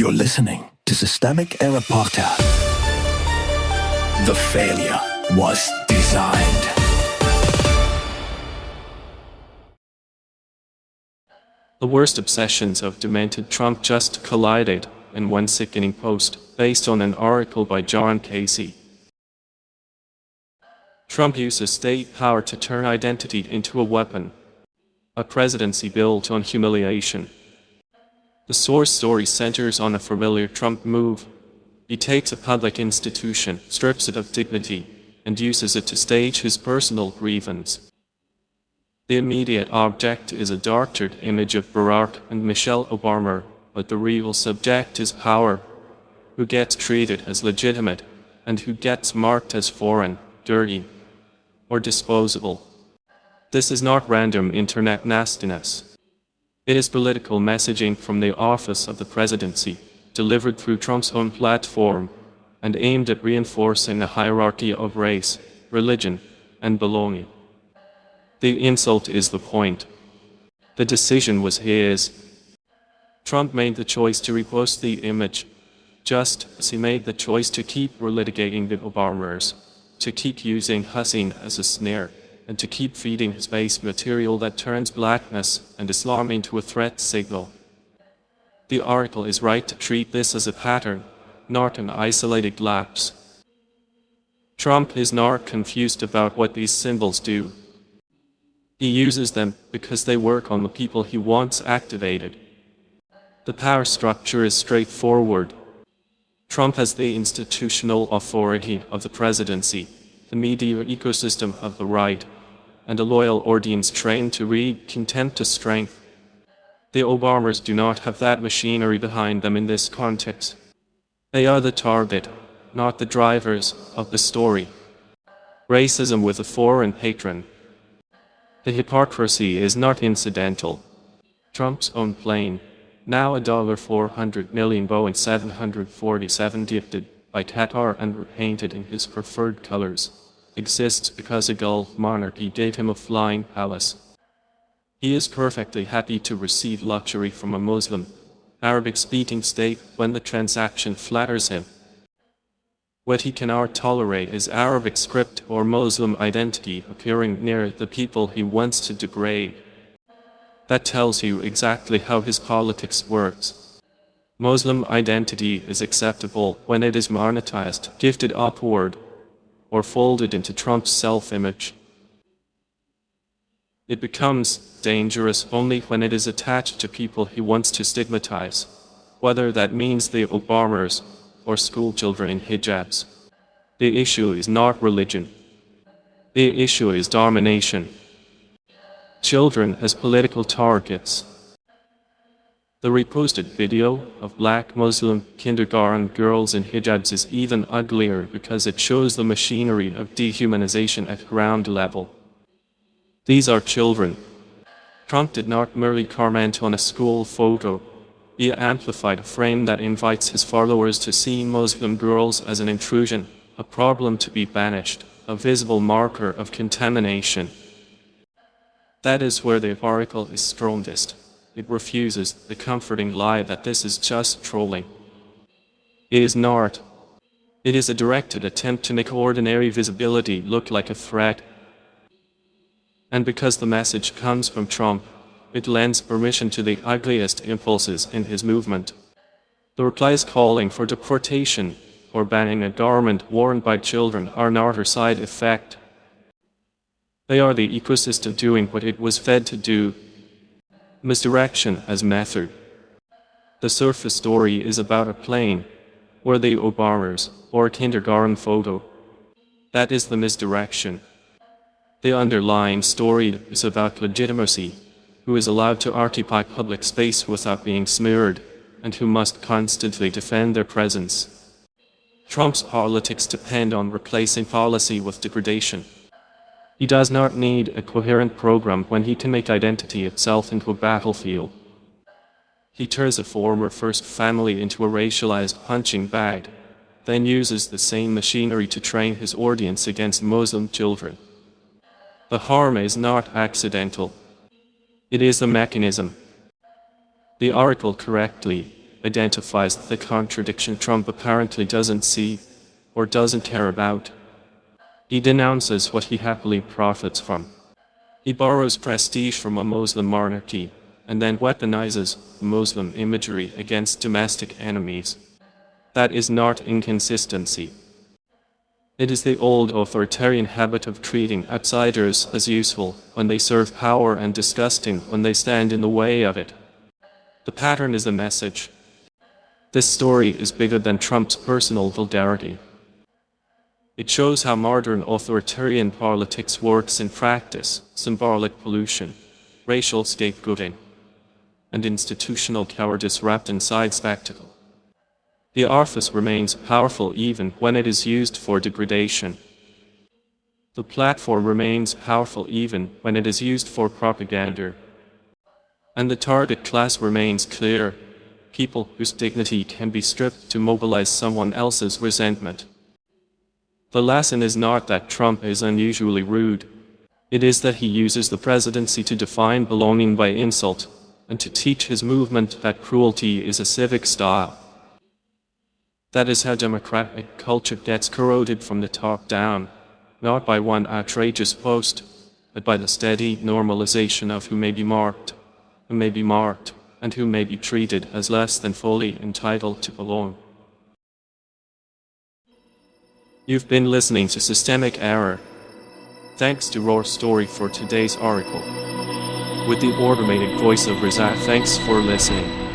You're listening to Systemic Era Podcast. The failure was designed. The worst obsessions of demented Trump just collided in one sickening post based on an article by John Casey. Trump uses state power to turn identity into a weapon. A presidency built on humiliation. The source story centers on a familiar Trump move. He takes a public institution, strips it of dignity, and uses it to stage his personal grievance. The immediate object is a doctored image of Barack and Michelle Obama, but the real subject is power, who gets treated as legitimate, and who gets marked as foreign, dirty, or disposable. This is not random internet nastiness. It is political messaging from the office of the presidency, delivered through Trump's own platform, and aimed at reinforcing a hierarchy of race, religion, and belonging. The insult is the point. The decision was his. Trump made the choice to repost the image, just as he made the choice to keep relitigating the Obamas, to keep using Hussein as a sneer, and to keep feeding his base material that turns Blackness and Islam into a threat signal. The article is right to treat this as a pattern, not an isolated lapse. Trump is not confused about what these symbols do. He uses them because they work on the people he wants activated. The power structure is straightforward. Trump has the institutional authority of the presidency, the media ecosystem of the right, and a loyal audience trained to read content to strength. The Obamas do not have that machinery behind them in this context. They are the target, not the drivers, of the story. Racism with a foreign patron. The hypocrisy is not incidental. Trump's own plane, now a $400 million Boeing 747 gifted by Qatar and repainted in his preferred colors, exists because a Gulf monarchy gave him a flying palace. He is perfectly happy to receive luxury from a Muslim, Arabic-speaking state when the transaction flatters him. What he cannot tolerate is Arabic script or Muslim identity appearing near the people he wants to degrade. That tells you exactly how his politics works. Muslim identity is acceptable when it is monetized, gifted upward, or folded into Trump's self-image. It becomes dangerous only when it is attached to people he wants to stigmatize, whether that means the Obamas or schoolchildren in hijabs. The issue is not religion. The issue is domination. Children as political targets. The reposted video of black Muslim kindergarten girls in hijabs is even uglier because it shows the machinery of dehumanization at ground level. These are children. Trump did not merely comment on a school photo. He amplified a frame that invites his followers to see Muslim girls as an intrusion, a problem to be banished, a visible marker of contamination. That is where the article is strongest. It refuses the comforting lie that this is just trolling. It is not. It is a directed attempt to make ordinary visibility look like a threat. And because the message comes from Trump, it lends permission to the ugliest impulses in his movement. The replies calling for deportation or banning a garment worn by children are not a side effect. They are the ecosystem doing what it was fed to do. Misdirection as method. The surface story is about a plane, or the Obamas, or a kindergarten photo. That is the misdirection. The underlying story is about legitimacy, who is allowed to occupy public space without being smeared, and who must constantly defend their presence. Trump's politics depend on replacing policy with degradation. He does not need a coherent program when he can make identity itself into a battlefield. He turns a former first family into a racialized punching bag, then uses the same machinery to train his audience against Muslim children. The harm is not accidental. It is the mechanism. The article correctly identifies the contradiction Trump apparently doesn't see or doesn't care about. He denounces what he happily profits from. He borrows prestige from a Muslim monarchy and then weaponizes Muslim imagery against domestic enemies. That is not inconsistency. It is the old authoritarian habit of treating outsiders as useful when they serve power and disgusting when they stand in the way of it. The pattern is the message. This story is bigger than Trump's personal vulgarity. It shows how modern authoritarian politics works in practice: symbolic pollution, racial scapegoating, and institutional cowardice wrapped inside spectacle. The office remains powerful even when it is used for degradation. The platform remains powerful even when it is used for propaganda. And the target class remains clear: people whose dignity can be stripped to mobilize someone else's resentment. The lesson is not that Trump is unusually rude. It is that he uses the presidency to define belonging by insult, and to teach his movement that cruelty is a civic style. That is how democratic culture gets corroded from the top down, not by one outrageous post, but by the steady normalization of who may be marked, and who may be treated as less than fully entitled to belong. You've been listening to Systemic Error. Thanks to Roar Story for today's article. With the automated voice of Rizat, thanks for listening.